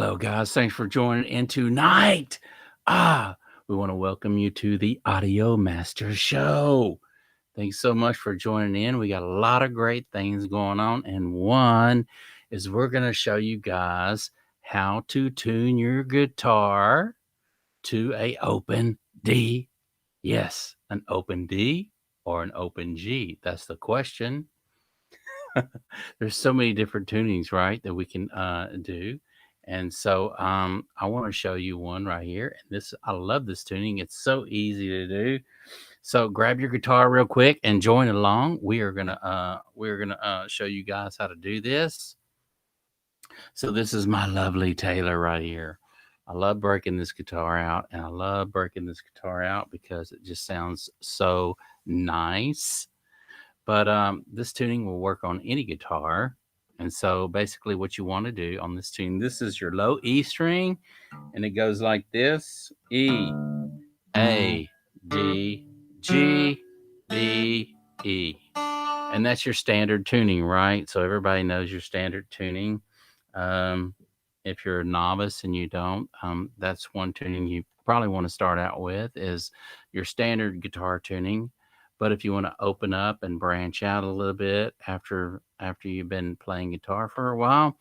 Hello, guys. Thanks for joining in tonight. Ah, we want to welcome you to the Audio Master Show. Thanks so much for joining in. We got a lot of great things going on, and one is we're going to show you guys how to tune your guitar to a open D. Yes, an open D or an open G. That's the question. There's so many different tunings, right, that we can do. And so I want to show you one right here. And I love this tuning. It's so easy to do. So grab your guitar real quick and join along. We're gonna show you guys how to do this. So this is my lovely Taylor right here. I love breaking this guitar out, and I love breaking this guitar out because it just sounds so nice. But this tuning will work on any guitar. And so basically what you want to do on this tune, this is your low E string, and it goes like this: E, A, D, G, B, E. And that's your standard tuning, right? So everybody knows your standard tuning. If you're a novice and you don't, that's one tuning you probably want to start out with is your standard guitar tuning. But if you want to open up and branch out a little bit after you've been playing guitar for a while,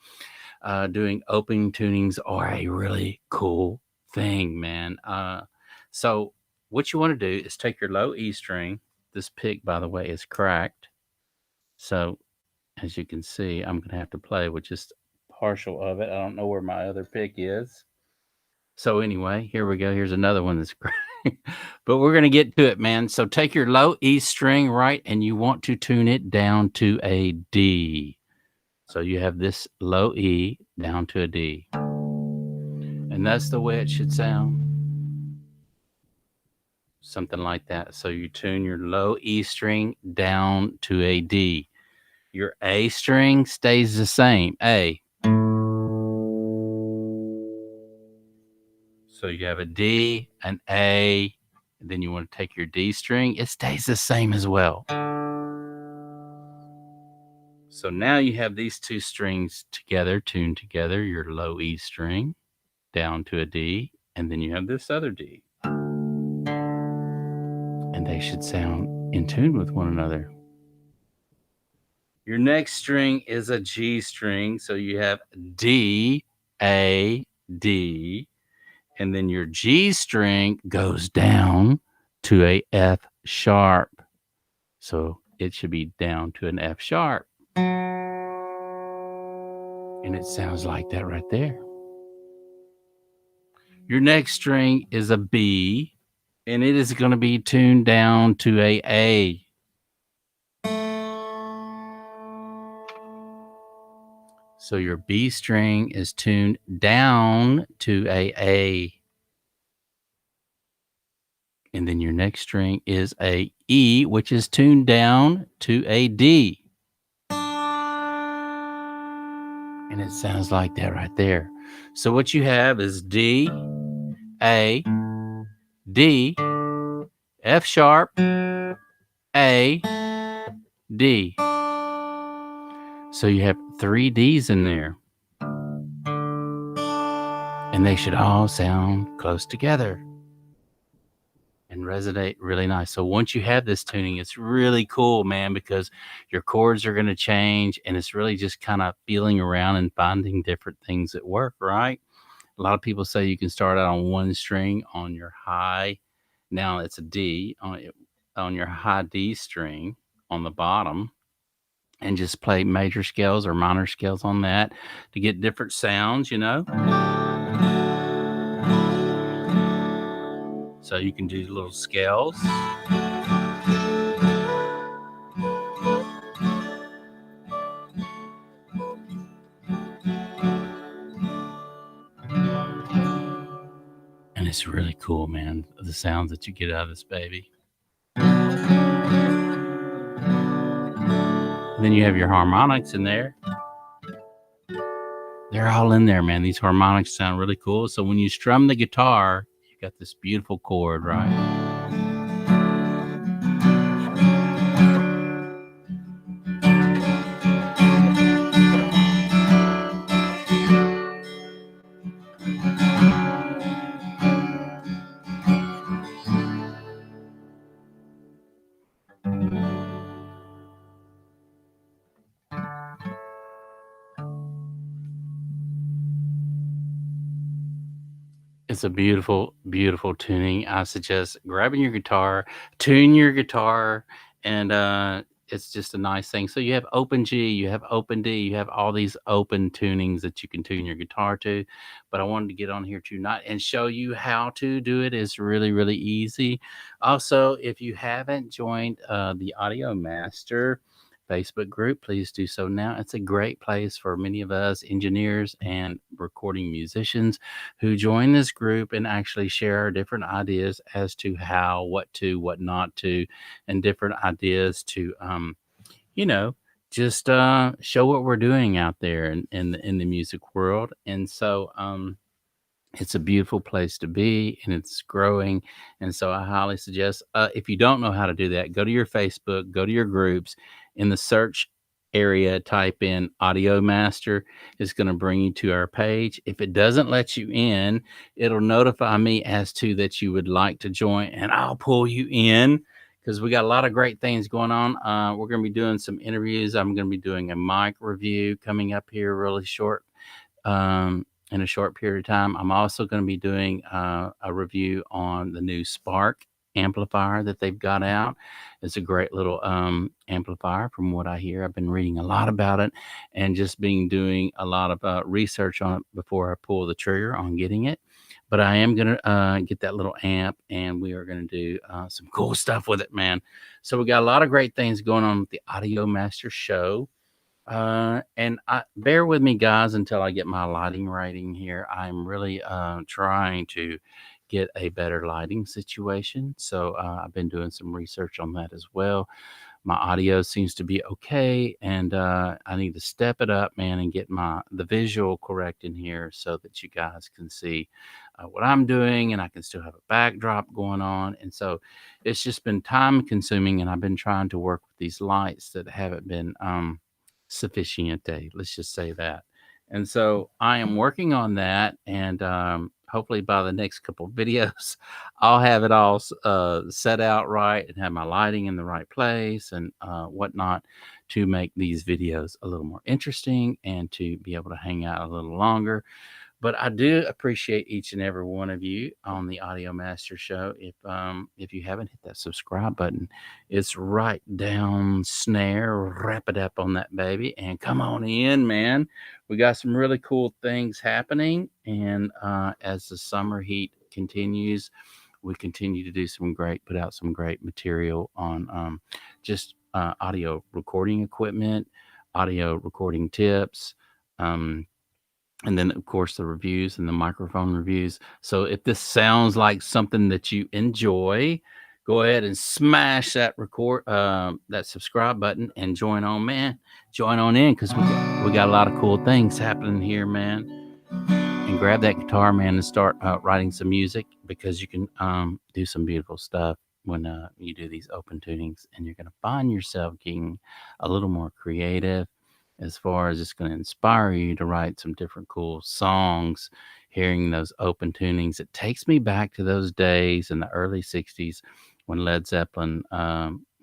doing open tunings are a really cool thing, man. So what you want to do is take your low E string. This pick, by the way, is cracked. So as you can see, I'm going to have to play with just partial of it. I don't know where my other pick is. So anyway, here we go. Here's another one that's great. But we're going to get to it, man. So take your low E string, right, and you want to tune it down to a D. So you have this low E down to a D. And that's the way it should sound. Something like that. So you tune your low E string down to a D. Your A string stays the same, A. So you have a D, an A, and then you want to take your D string. It stays the same as well. So now you have these two strings together, tuned together, your low E string down to a D, and then you have this other D. And they should sound in tune with one another. Your next string is a G string. So you have D, A, D, and then your G string goes down to a F sharp. So it should be down to an F sharp. And it sounds like that right there. Your next string is a B, and it is going to be tuned down to a A. So your B string is tuned down to a A. And then your next string is a E, which is tuned down to a D. And it sounds like that right there. So what you have is D, A, D, F sharp, A, D. So you have 3 Ds in there. And they should all sound close together and resonate really nice. So once you have this tuning, it's really cool, man, because your chords are going to change, and it's really just kind of feeling around and finding different things that work, right? A lot of people say you can start out on one string on your high. Now it's a D on your high D string on the bottom, and just play major scales or minor scales on that to get different sounds, you know? So you can do little scales. And it's really cool, man, the sounds that you get out of this baby. Then you have your harmonics in there. They're all in there, man. These harmonics sound really cool. So when you strum the guitar, you got this beautiful chord, right? It's a beautiful, beautiful tuning. I suggest grabbing your guitar, tune your guitar, and it's just a nice thing. So you have open G, you have open D, you have all these open tunings that you can tune your guitar to. But I wanted to get on here tonight and show you how to do it. It's really, really easy. Also, if you haven't joined the Audio Master Facebook group, please do so now. It's a great place for many of us engineers and recording musicians who join this group and actually share our different ideas as to how, what to, what not to, and different ideas to, you know, just show what we're doing out there in the music world. And so, it's a beautiful place to be and it's growing. And so I highly suggest, if you don't know how to do that, go to your Facebook, go to your groups in the search area, type in Audio Master. It's going to bring you to our page. If it doesn't let you in, it'll notify me as to that you would like to join and I'll pull you in because we got a lot of great things going on. We're going to be doing some interviews. I'm going to be doing a mic review coming up here really short. In a short period of time. I'm also going to be doing a review on the new Spark amplifier that they've got out. It's a great little amplifier from what I hear. I've been reading a lot about it and just being doing a lot of research on it before I pull the trigger on getting it. But I am going to get that little amp and we are going to do some cool stuff with it, man. So we got a lot of great things going on with the Audio Master Show. And bear with me, guys, until I get my lighting rating here. I'm really trying to get a better lighting situation. So I've been doing some research on that as well. My audio seems to be okay, and I need to step it up, man, and get the visual correct in here so that you guys can see what I'm doing, and I can still have a backdrop going on. And so it's just been time consuming, and I've been trying to work with these lights that haven't been sufficiente. Let's just say that. And so I am working on that, and hopefully by the next couple of videos, I'll have it all set out right and have my lighting in the right place and whatnot to make these videos a little more interesting and to be able to hang out a little longer. But I do appreciate each and every one of you on the Audio Master Show. If you haven't hit that subscribe button, it's right down snare. Wrap it up on that baby and come on in, man. We got some really cool things happening, and as the summer heat continues, we continue to put out some great material on just audio recording equipment, audio recording tips. And then, of course, the reviews and the microphone reviews. So if this sounds like something that you enjoy, go ahead and smash that subscribe button and join on, man. Join on in because we got a lot of cool things happening here, man. And grab that guitar, man, and start writing some music because you can do some beautiful stuff when you do these open tunings, and you're going to find yourself getting a little more creative as far as it's going to inspire you to write some different cool songs. Hearing those open tunings, it takes me back to those days in the early 60s when Led Zeppelin,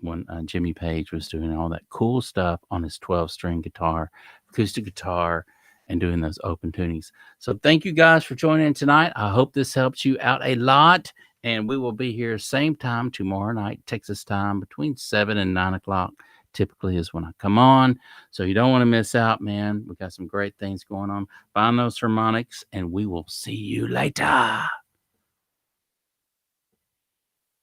when Jimmy Page was doing all that cool stuff on his 12-string guitar, acoustic guitar, and doing those open tunings. So thank you guys for joining in tonight. I hope this helps you out a lot, and we will be here same time tomorrow night, Texas time, between 7 and 9 o'clock. Typically is when I come on. So you don't want to miss out, man. We got some great things going on. Find those harmonics, and we will see you later.